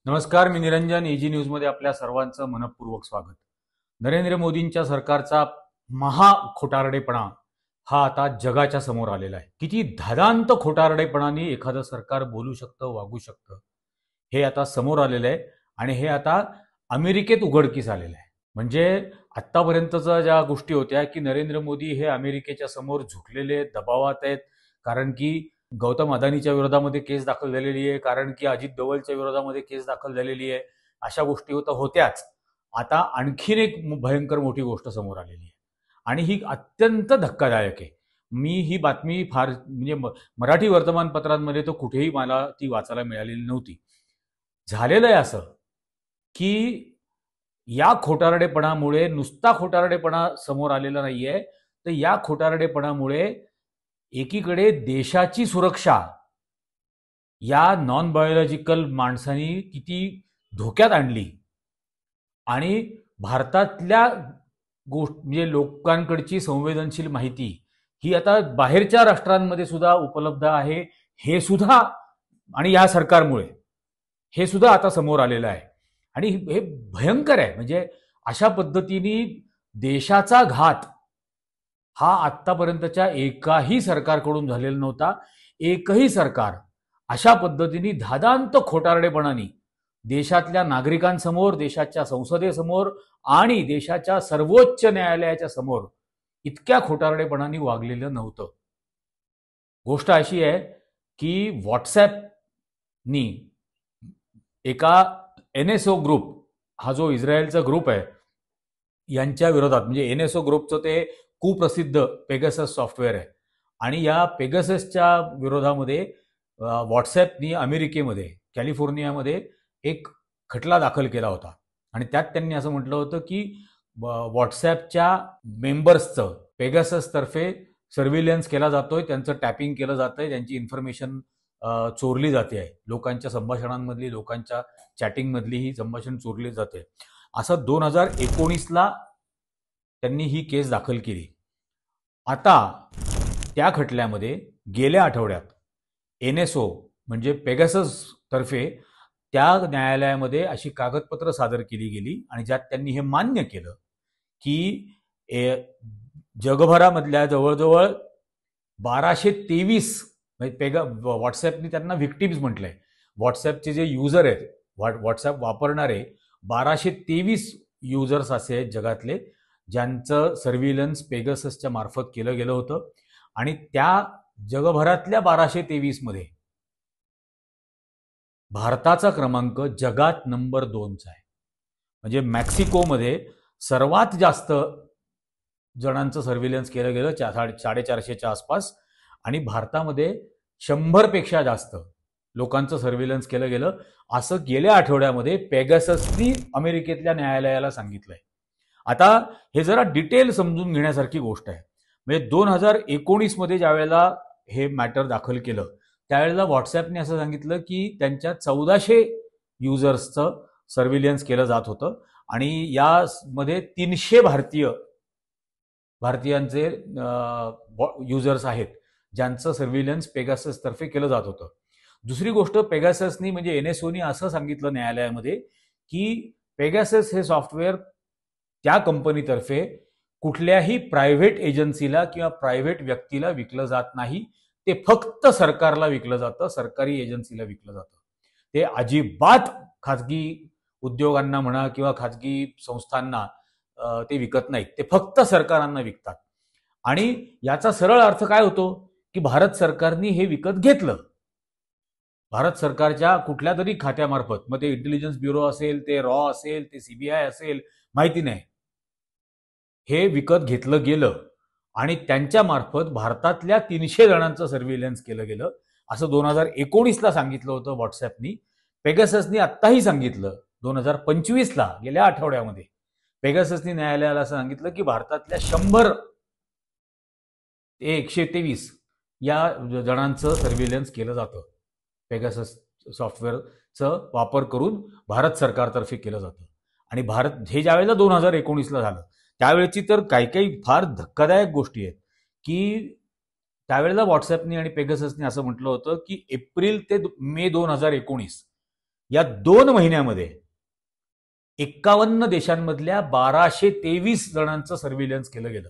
नमस्कार, मी निरंजन. एजी न्यूजमध्ये आपल्या सर्वांचं मनपूर्वक स्वागत. नरेंद्र मोदींच्या सरकारचा महा खोटारडेपणा हा आता जगाच्या समोर आलेला आहे. किती धादांत खोटारडेपणाने एखादं सरकार बोलू शकतं, वागू शकतं, हे आता समोर आलेलं आहे. आणि हे आता अमेरिकेत उघडकीस आलेलं आहे. म्हणजे आत्तापर्यंतच्या ज्या गोष्टी होत्या की नरेंद्र मोदी हे अमेरिकेच्या समोर झुकलेले, दबावात आहेत, कारण की गौतम अदानीच्या विरोधामध्ये केस दाखल झालेली आहे, कारण की अजित डोवलच्या विरोधामध्ये केस दाखल झालेली आहे, अशा गोष्टी होत्याच. आता आणखीन एक भयंकर मोठी गोष्ट समोर आलेली आहे आणि ही अत्यंत धक्कादायक आहे. मी ही बातमी फार म्हणजे मराठी वर्तमानपत्रांमध्ये तर कुठेही मला ती वाचायला मिळालेली नव्हती. झालेलं आहे असं की या खोटारडेपणामुळे नुसता खोटारडेपणा समोर आलेला नाहीये, तर या खोटारडेपणामुळे एकीकडे देशाची सुरक्षा या नॉन बायोलॉजिकल माणसांनी किती धोक्यात आणली आणि भारतातल्या म्हणजे लोकांकडची संवेदनशील माहिती ही आता बाहेरच्या राष्ट्रांमध्ये सुद्धा उपलब्ध आहे, हे सुद्धा आणि या सरकारमुळे हे सुद्धा आता समोर आलेलं आहे. आणि हे भयंकर आहे. म्हणजे अशा पद्धतीने देशाचा घात हा आत्तापर्यंतच्या एकाही सरकारकडून झालेला नव्हता. एकही सरकार अशा पद्धतीने धादांत खोटारडेपणाने देशातल्या नागरिकांसमोर, देशाच्या संसदेसमोर आणि देशाच्या सर्वोच्च न्यायालयाच्या समोर इतक्या खोटारडेपणाने वागलेलं नव्हतं. गोष्ट अशी आहे की व्हॉट्सॲपनी एका एनएसओ ग्रुप, हा जो इस्रायलचा ग्रुप आहे, यांच्या विरोधात, म्हणजे एनएसओ ग्रुपचं ते कुप्रसिद्ध पेगासस सॉफ्टवेअर आहे आणि या पेगाससच्या विरोधामध्ये व्हॉट्सॲपनी अमेरिकेमध्ये कॅलिफोर्नियामध्ये एक खटला दाखल केला होता आणि त्यात त्यांनी असं म्हटलं होतं की व्हॉट्सॲपच्या मेंबर्सचं पेगाससतर्फे सर्व्हिलन्स केला जातोय, त्यांचं टॅपिंग केलं जातंय, त्यांची इन्फॉर्मेशन चोरली जाते आहे, लोकांच्या संभाषणांमधली, लोकांच्या चॅटिंगमधली ही संभाषण चोरली जाते. असं 2019ला त्यांनी ही केस दाखल केली. आता त्या खटल्यामध्ये गेल्या आठवड्यात एनएसओ म्हणजे पेगासस तर्फे त्या न्यायालयामध्ये अशी कागदपत्र सादर केली गेली आणि ज्यात त्यांनी हे मान्य केलं की जगभरामधल्या जवळजवळ 1223 व्हॉट्सॲपनी त्यांना व्हिक्टिम्स म्हटलंय. व्हॉट्सॲपचे जे युजर आहेत, व्हॉट्सॲप वापरणारे 1223 युजर्स असे आहेत जगातले, ज्यांचं सर्व्हिलन्स पेगाससच्या मार्फत केलं गेलं होतं. आणि त्या जगभरातल्या 1223 मध्ये भारताचा क्रमांक जगात नंबर 2चा आहे. म्हणजे मेक्सिकोमध्ये सर्वात जास्त जणांचं सर्व्हिलन्स केलं गेलं 450च्या आसपास आणि भारतामध्ये 100पेक्षा जास्त लोकांचं सर्व्हिलन्स केलं गेलं, असं गेल्या आठवड्यामध्ये पेगाससनी अमेरिकेतल्या न्यायालयाला सांगितलंय. आता हे जरा डिटेल समजून घेण्यासारखी गोष्ट आहे. म्हणजे 2019मध्ये ज्या वेळेला हे मॅटर दाखल केलं त्यावेळेला व्हॉट्सॲपने असं सांगितलं की त्यांच्या 1400 युजर्सचं सर्व्हिलन्स केलं जात होतं आणि यामध्ये 300 भारतीयांचे युजर्स आहेत ज्यांचं सर्व्हिलन्स पेगाससतर्फे केलं जात होतं. दुसरी गोष्ट, पेगाससनी म्हणजे एनएसओनी असं सांगितलं न्यायालयामध्ये की पेगासस हे सॉफ्टवेअर त्या कंपनीतर्फे कुठल्याही प्रायव्हेट एजन्सीला किंवा प्रायव्हेट व्यक्तीला विकलं जात नाही. ते फक्त सरकारला विकलं जातं, सरकारी एजन्सीला विकलं जातं. ते अजिबात खाजगी उद्योगांना म्हणा किंवा खाजगी संस्थांना ते विकत नाहीत. ते फक्त सरकारांना विकतात. आणि याचा सरळ अर्थ काय होतो की भारत सरकारने हे विकत घेतलं. भारत सरकारच्या कुठल्या तरी खात्यामार्फत, मग ते इंटेलिजन्स ब्युरो असेल, ते रॉ असेल, ते सीबीआय असेल, माहिती नाही, हे विकत घेतलं गेलं आणि त्यांच्या मार्फत भारतातल्या 300 जणांचं सर्व्हिलन्स केलं गेलं असं 2019ला सांगितलं होतं व्हॉट्सॲपनी. पेगाससनी आत्ताही सांगितलं 2025ला गेल्या आठवड्यामध्ये पेगाससनी न्यायालयाला सांगितलं की भारतातल्या 100 ते 123 या जणांचं सर्व्हिलन्स केलं जातं. पेगासस सॉफ्टवेअरचं वापर करून भारत सरकारतर्फे केलं जातं. आणि भारत हे ज्यावेळेला 2019ला झालं त्यावेळेची तर काही फार धक्कादायक गोष्टी आहेत की त्यावेळेला व्हॉट्सॲपनी आणि पेगाससनी असं म्हटलं होतं की एप्रिल ते मे 2019 या 2 महिन्यामध्ये 51 देशांमधल्या 1223 जणांचं सर्व्हिलन्स केलं गेलं.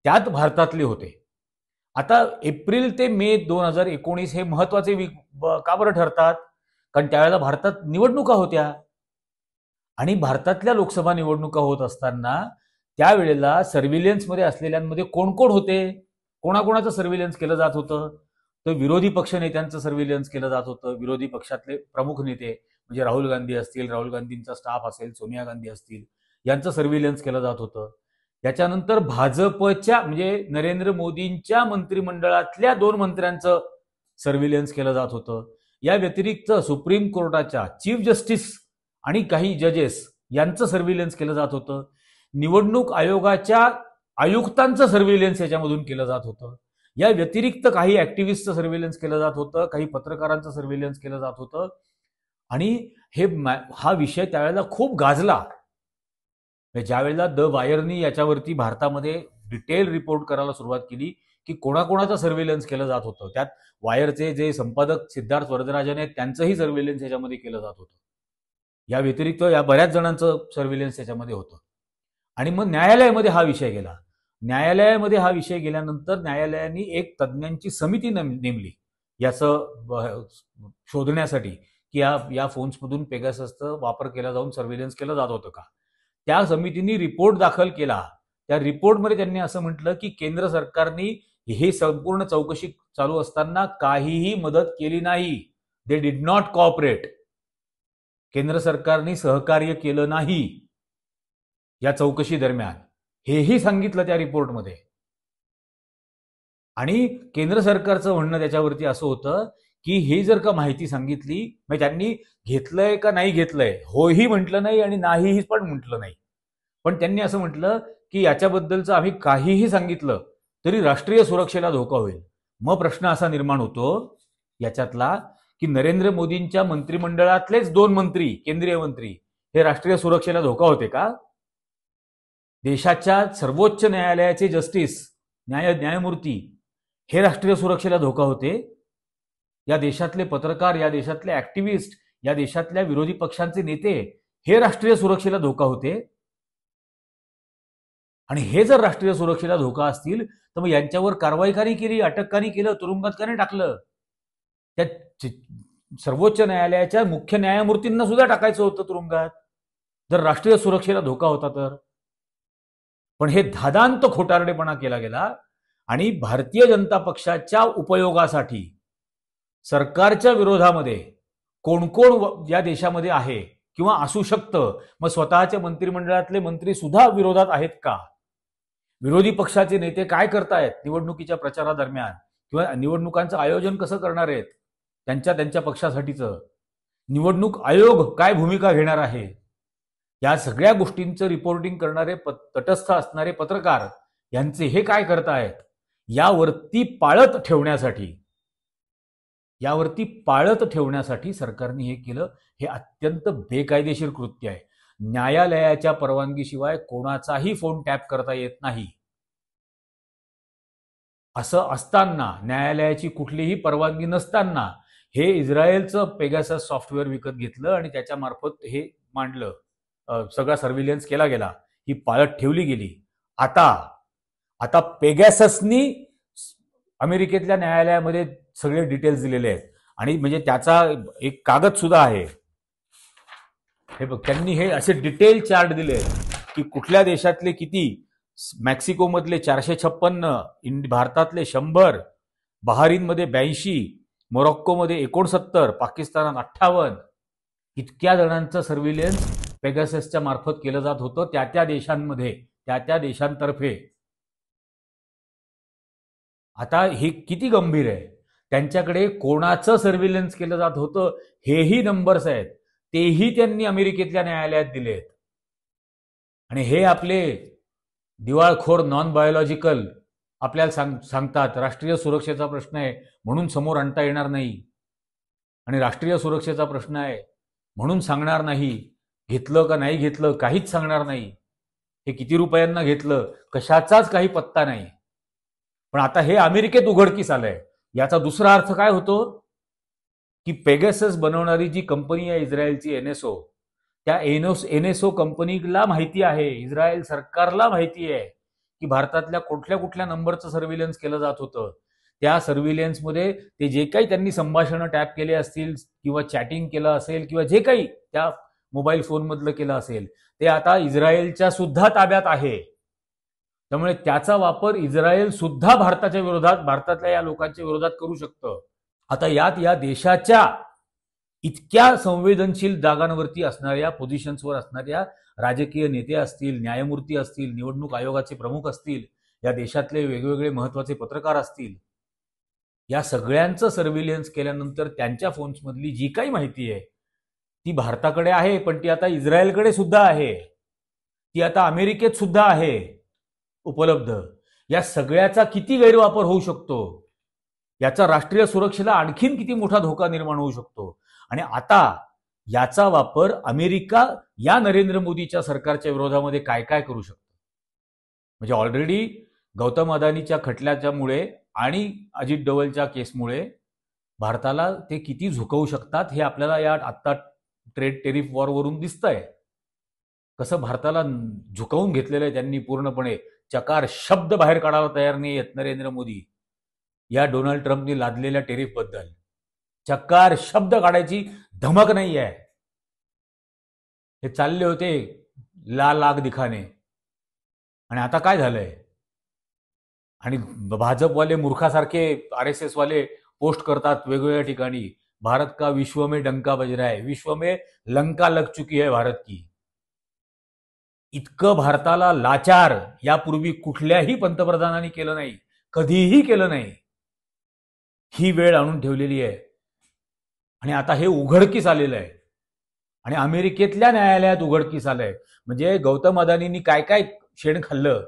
त्यात भारतातले होते. आता एप्रिल ते मे 2019 हे महत्वाचे का बरं ठरतात? कारण त्यावेळेला भारतात निवडणुका होत्या आणि भारतातल्या लोकसभा निवडणुका होत असताना त्यावेळेला सर्व्हिलन्समध्ये असलेल्यांमध्ये कोण कोण होते, कोणाकोणाचं सर्व्हिलन्स केलं जात होतं? तर विरोधी पक्ष नेत्यांचं सर्व्हिलन्स केलं जात होतं. विरोधी पक्षातले प्रमुख नेते म्हणजे राहुल गांधी असतील, राहुल गांधींचा स्टाफ असेल, सोनिया गांधी असतील, यांचं सर्व्हिलन्स केलं जात होतं. त्याच्यानंतर भाजपच्या म्हणजे नरेंद्र मोदींच्या मंत्रिमंडळातल्या 2 मंत्र्यांचं सर्व्हिलन्स केलं जात होतं. या व्यतिरिक्त सुप्रीम कोर्टाच्या चीफ जस्टिस आणि काही जजेस यांचं सर्व्हिलन्स केलं जात होतं. निवडणूक आयोगाच्या आयुक्तांचं सर्व्हिलन्स याच्यामधून केलं जात होतं. या व्यतिरिक्त काही ऍक्टिव्हिस्टचं सर्व्हिलन्स केलं जात होतं, काही पत्रकारांचं सर्व्हिलन्स केलं जात होतं. आणि हा विषय त्यावेळेला खूप गाजला. ज्या वेळेला द वायरनी याच्यावरती भारतामध्ये डिटेल रिपोर्ट करायला सुरुवात केली की कोणाकोणाचं सर्व्हिलन्स केलं जात होतं, त्यात वायरचे जे संपादक सिद्धार्थ वरदराजन आहेत त्यांचंही सर्व्हिलन्स याच्यामध्ये केलं जात होतं. या व्यतिरिक्त या बऱ्याच जणांचं सर्व्हिलन्स याच्यामध्ये होतं. आणि मग न्यायालयामध्ये हा विषय गेला. न्यायालयामध्ये हा विषय गेल्यानंतर न्यायालयाने एक तज्ज्ञांची समिती नेमली याचं शोधण्यासाठी की या फोन्समधून पेगाससचा वापर केला जाऊन सर्व्हिलन्स केलं जात होतं का. त्या समितीने रिपोर्ट दाखल केला. त्या रिपोर्टमध्ये त्यांनी असं म्हटलं की केंद्र सरकारने हे संपूर्ण चौकशी चालू असताना काहीही मदत केली नाही. They did not cooperate. केंद्र सरकारने सहकार्य केलं नाही या चौकशी दरम्यान, हेही सांगितलं त्या रिपोर्टमध्ये. आणि केंद्र सरकारचं म्हणणं त्याच्यावरती असं होतं की हे जर का माहिती सांगितली म्हणजे त्यांनी घेतलंय का नाही घेतलंय, होही म्हटलं नाही आणि नाहीही पण म्हटलं नाही. पण त्यांनी असं म्हटलं की याच्याबद्दलचं आम्ही काहीही सांगितलं तरी राष्ट्रीय सुरक्षेला धोका होईल. मग प्रश्न असा निर्माण होतो याच्यातला की नरेंद्र मोदींच्या मंत्रिमंडळातलेच 2 मंत्री, केंद्रीय मंत्री, हे राष्ट्रीय सुरक्षेला धोका होते का? देशाच्या सर्वोच्च न्यायालयाचे जस्टिस, न्यायमूर्ती हे राष्ट्रीय सुरक्षेला धोका होते? या देशातले पत्रकार, या देशातले ऍक्टिव्हिस्ट, या देशातल्या विरोधी पक्षांचे नेते हे राष्ट्रीय सुरक्षेला धोका होते? आणि हे जर राष्ट्रीय सुरक्षेला धोका असतील तर मग यांच्यावर कारवाई का नाही केली, अटक का नाही केलं, तुरुंगात का नाही टाकलं? त्या सर्वोच्च न्यायालयाच्या मुख्य न्यायमूर्तींना सुद्धा टाकायचं होतं तुरुंगात जर राष्ट्रीय सुरक्षेला धोका होता तर. पण हे धादांत खोटारडेपणा केला गेला आणि भारतीय जनता पक्षाच्या उपयोगासाठी सरकारच्या विरोधामध्ये कोण कोण या देशामध्ये आहे किंवा असू शकतं, मग स्वतःच्या मंत्रिमंडळातले मंत्री सुद्धा विरोधात आहेत का? विरोधी पक्षाचे नेते काय करतायत निवडणुकीच्या प्रचारादरम्यान किंवा निवडणुकांचं आयोजन कसं करणार आहेत त्यांच्या पक्षासाठीचं, निवडणूक आयोग काय भूमिका घेणार आहे, या सगळ्या गोष्टींचं रिपोर्टिंग करणारे तटस्थ असणारे पत्रकार यांचे हे काय करतायत यावरती पाळत ठेवण्यासाठी सरकारने हे केलं. हे अत्यंत बेकायदेशीर कृत्य आहे. न्यायालयाच्या परवानगीशिवाय कोणाचाही फोन टॅप करता येत नाही. असं असताना, न्यायालयाची कुठलीही परवानगी नसताना हे इस्रायलचं पेगासस सॉफ्टवेअर विकत घेतलं आणि त्याच्या मार्फत हे मांडलं, सगळा सर्व्हिलन्स केला गेला, ही पाळत ठेवली गेली. आता पेगाससनी अमेरिकेतल्या न्यायालयामध्ये सगळे डिटेल्स दिलेले आहेत आणि म्हणजे त्याचा एक कागद सुद्धा आहे. हे बघ, त्यांनी हे असे डिटेल चार्ट दिले की कुठल्या देशातले किती, मेक्सिको मधले 456, भारतातले 100, बहारीनमध्ये 82, मोरक्कोमध्ये 69, पाकिस्तानात 58, इतक्या जणांचं सर्व्हिलन्स पेगाससच्या मार्फत केलं जात होतं त्या देशांमध्ये, त्या देशांतर्फे. आता हे किती गंभीर आहे. त्यांच्याकडे कोणाचं सर्व्हिलन्स केलं जात होतं हेही नंबर्स आहेत, तेही त्यांनी अमेरिकेतल्या न्यायालयात दिलेत. आणि हे आपले दिवाळखोर नॉन बायोलॉजिकल आपल्याला सांगतात राष्ट्रीय सुरक्षेचा प्रश्न आहे म्हणून समोर आणता येणार नाही, आणि राष्ट्रीय सुरक्षेचा प्रश्न आहे म्हणून सांगणार नाही, घेतलं का नाही घेतलं काहीच सांगणार नाही, हे किती रुपयांना घेतलं कशाचाच काही पत्ता नाही. पण आता हे अमेरिकेत उघडकीस आलंय. याचा दुसरा अर्थ काय होतो? की पेगासस बनवणारी जी कंपनी आहे इस्रायलची एनएसओ, त्या एनएसओ कंपनीला माहिती आहे, इस्रायल सरकारला माहिती आहे की भारतातल्या कुठल्या कुठल्या नंबरचं सर्व्हिलन्स केलं जात होतं. त्या सर्व्हिलन्समध्ये ते जे काही त्यांनी संभाषणं टॅप केले असतील किंवा चॅटिंग केलं असेल किंवा जे काही त्या मोबाईल फोनमधलं केलं असेल ते आता इस्रायलच्या सुद्धा ताब्यात आहे. त्यामुळे त्याचा वापर इस्रायल सुद्धा भारताच्या विरोधात, भारतातल्या या लोकांच्या विरोधात करू शकतं. आता यात या देशाच्या इतक्या संवेदनशील जागांवरती असणाऱ्या, पोझिशन्सवर असणाऱ्या राजकीय नेते असतील, न्यायमूर्ती असतील, निवडणूक आयोगाचे प्रमुख असतील, या देशातले वेगवेगळे महत्वाचे पत्रकार असतील, या सगळ्यांचं सर्व्हिलन्स केल्यानंतर त्यांच्या फोन्समधली जी काही माहिती आहे ती भारताकडे आहे, पण ती आता इस्रायलकडे सुद्धा आहे, ती आता अमेरिकेत सुद्धा आहे उपलब्ध. या सगळ्याचा किती गैरवापर होऊ शकतो, याचा राष्ट्रीय सुरक्षेला आणखीन किती मोठा धोका निर्माण होऊ शकतो. आणि आता याचा वापर अमेरिका या नरेंद्र मोदीच्या सरकारच्या विरोधामध्ये काय काय करू शकतो. म्हणजे ऑलरेडी गौतम अदानीच्या खटल्याच्यामुळे आणि अजित डोवलच्या केसमुळे भारताला ते किती झुकवू शकतात हे आपल्याला या आता ट्रेड टेरिफ वॉरवरून दिसतंय. कसं भारताला झुकवून घेतलेलं आहे त्यांनी पूर्णपणे. चकार शब्द बाहेर काढायला तयार नाही आहेत नरेंद्र मोदी या डोनाल्ड ट्रम्पनी लादलेल्या टेरिफ बद्दल. चकार शब्द काढायची धमक नाही आहे. हे चालले होते लाल आग दिखाने, आणि आता काय झालंय. आणि भाजपवाले मूर्खासारखे आरएसएस वाले पोस्ट करतात वेगवेगळ्या ठिकाणी, भारत का विश्व में डंका बज रहा है, विश्व में लंका लग चुकी है भारत की. इतकं भारताला लाचार यापूर्वी कुठल्याही पंतप्रधानांनी केलं नाही, कधीही केलं नाही. ही वेळ आणून ठेवलेली आहे आणि आता हे उघडकीस आलेलं आहे आणि अमेरिकेतल्या न्यायालयात उघडकीस आलंय. म्हणजे गौतम अदानींनी काय काय शेण खाल्लं,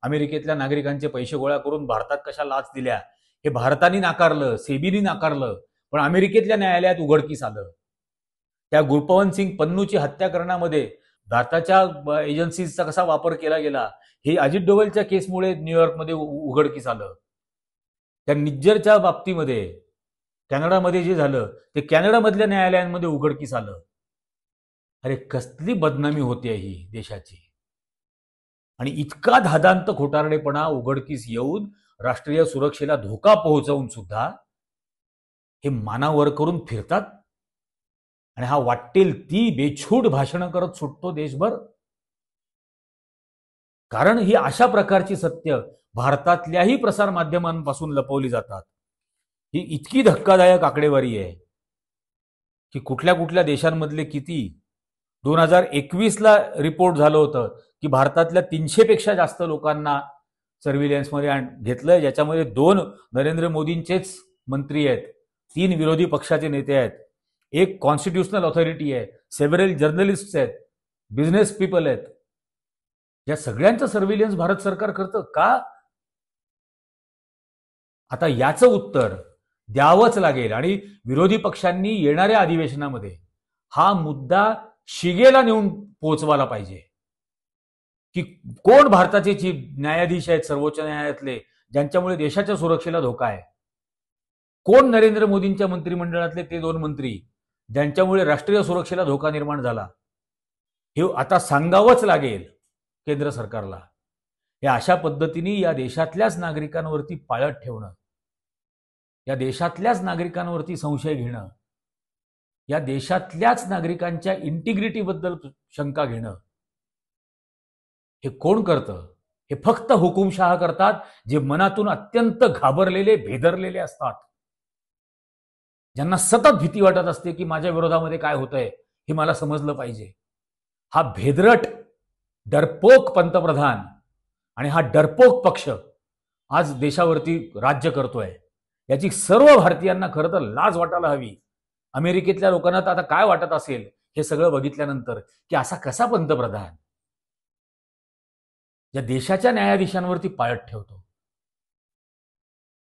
अमेरिकेतल्या नागरिकांचे पैसे गोळा करून भारतात कशा लाच दिल्या, हे भारताने नाकारलं, सेबीने नाकारलं, पण अमेरिकेतल्या न्यायालयात उघडकीस आलं. त्या गुरपवन सिंग पन्नूची हत्या करण्यामध्ये भारताच्या एजन्सीजचा कसा वापर केला गेला हे अजित डोवलच्या केसमुळे न्यूयॉर्कमध्ये उघडकीस आलं. त्या निज्जरच्या बाबतीमध्ये कॅनडामध्ये जे झालं ते कॅनडामधल्या न्यायालयांमध्ये उघडकीस आलं. अरे कसली बदनामी होते ही देशाची. आणि इतका धादांत खोटारडेपणा उघडकीस येऊन राष्ट्रीय सुरक्षेला धोका पोहोचवून सुद्धा हे मानावर करून फिरतात आणि हा वाटेल ती बेछूट भाषणं करत सुटतो देशभर. कारण ही अशा प्रकारची सत्य भारतातल्याही प्रसार माध्यमांपासून लपवली जातात. ही इतकी धक्कादायक आकडेवारी आहे की कुठल्या कुठल्या देशांमधले किती 2021ला रिपोर्ट झालं होतं की भारतातल्या 300 पेक्षा जास्त लोकांना सर्व्हिलन्समध्ये घेतलंय, ज्याच्यामध्ये 2 नरेंद्र मोदींचेच मंत्री आहेत, 3 विरोधी पक्षाचे नेते आहेत, एक कॉन्स्टिट्युशनल ऑथॉरिटी आहे, सेव्हरल जर्नलिस्ट आहेत, बिझनेस पीपल आहेत. या सगळ्यांचं सर्व्हिलन्स भारत सरकार करतं का? आता याचं उत्तर द्यावंच लागेल आणि विरोधी पक्षांनी येणाऱ्या अधिवेशनामध्ये हा मुद्दा शिगेला नेऊन पोहोचवायला पाहिजे की कोण भारताचे न्यायाधीश आहेत सर्वोच्च न्यायालयातले ज्यांच्यामुळे देशाच्या सुरक्षेला धोका आहे, कोण नरेंद्र मोदींच्या मंत्रिमंडळातले ते 2 मंत्री ज्यांच्यामुळे राष्ट्रीय सुरक्षेला धोका निर्माण झाला, हे आता सांगावंच लागेल केंद्र सरकारला. हे अशा पद्धतीने या देशातल्याच नागरिकांवरती पाळत ठेवणं, या देशातल्याच नागरिकांवरती संशय घेणं, या देशातल्याच नागरिकांच्या इंटिग्रिटीबद्दल शंका घेणं, हे कोण करतं? हे फक्त हुकुमशहा करतात जे मनातून अत्यंत घाबरलेले, भेदरलेले असतात, ज्यांना सतत भीती वाटत असते की माझ्या विरोधामध्ये काय होतंय हे मला समजलं पाहिजे. हा भेदरट डरपोक पंतप्रधान आणि हा डरपोक पक्ष आज देशावरती राज्य करतोय. याची सर्व भारतीयांना खरं तर लाज वाटायला हवी. अमेरिकेतल्या लोकांना तर आता काय वाटत असेल हे सगळं बघितल्यानंतर की असा कसा पंतप्रधान या देशाच्या न्यायाधीशांवरती पाळत ठेवतो.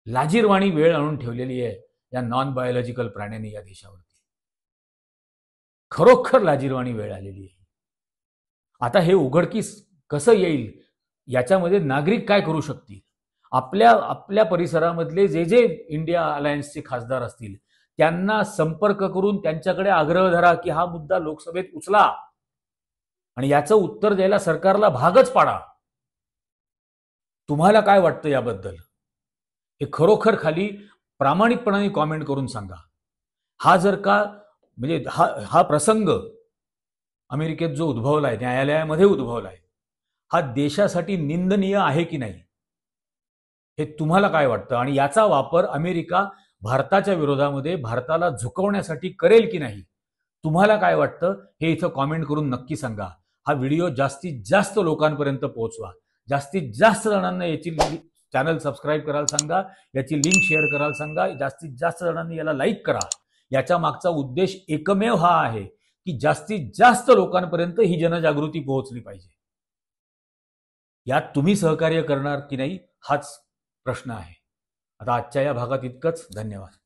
लाजिरवाणी वेळ आणून ठेवलेली आहे या नॉन बायोलॉजिकल प्राण्यांनी या देशावरती. खरोखर लाजिरवाणी वेळ आलेली आहे. आता हे उघडकीस कसं येईल याच्यामध्ये नागरिक काय करू शकतील, आपल्या परिसरामधले जे जे इंडिया अलायन्सचे खासदार असतील त्यांना संपर्क करून त्यांच्याकडे आग्रह धरा की हा मुद्दा लोकसभेत उचला आणि याचं उत्तर द्यायला सरकारला भागच पाडा. तुम्हाला काय वाटतं याबद्दल हे खरोखर खाली प्रामाणिकपणाने कॉमेंट करून सांगा. हा जर का म्हणजे हा प्रसंग अमेरिकेत जो उद्भवलाय, न्यायालयामध्ये उद्भवलाय, हा देशासाठी निंदनीय आहे की नाही हे तुम्हाला काय वाटतं? आणि याचा वापर अमेरिका भारताच्या विरोधामध्ये भारताला झुकवण्यासाठी करेल की नाही, तुम्हाला काय वाटतं हे इथं कॉमेंट करून नक्की सांगा. हा व्हिडिओ जास्तीत जास्त लोकांपर्यंत पोहोचवा. जास्तीत जास्त जणांना याची चॅनल सबस्क्राईब करायला सांगा, याची लिंक शेअर करायला सांगा, जास्तीत जास्त जणांनी याला लाईक करा. याच्या मागचा उद्देश एकमेव हा आहे की जास्तीत जास्त लोकांपर्यंत ही जनजागृती पोहोचली पाहिजे. यात तुम्ही सहकार्य करणार की नाही हाच प्रश्न आहे. आता आजच्या या भागात इतकंच. धन्यवाद.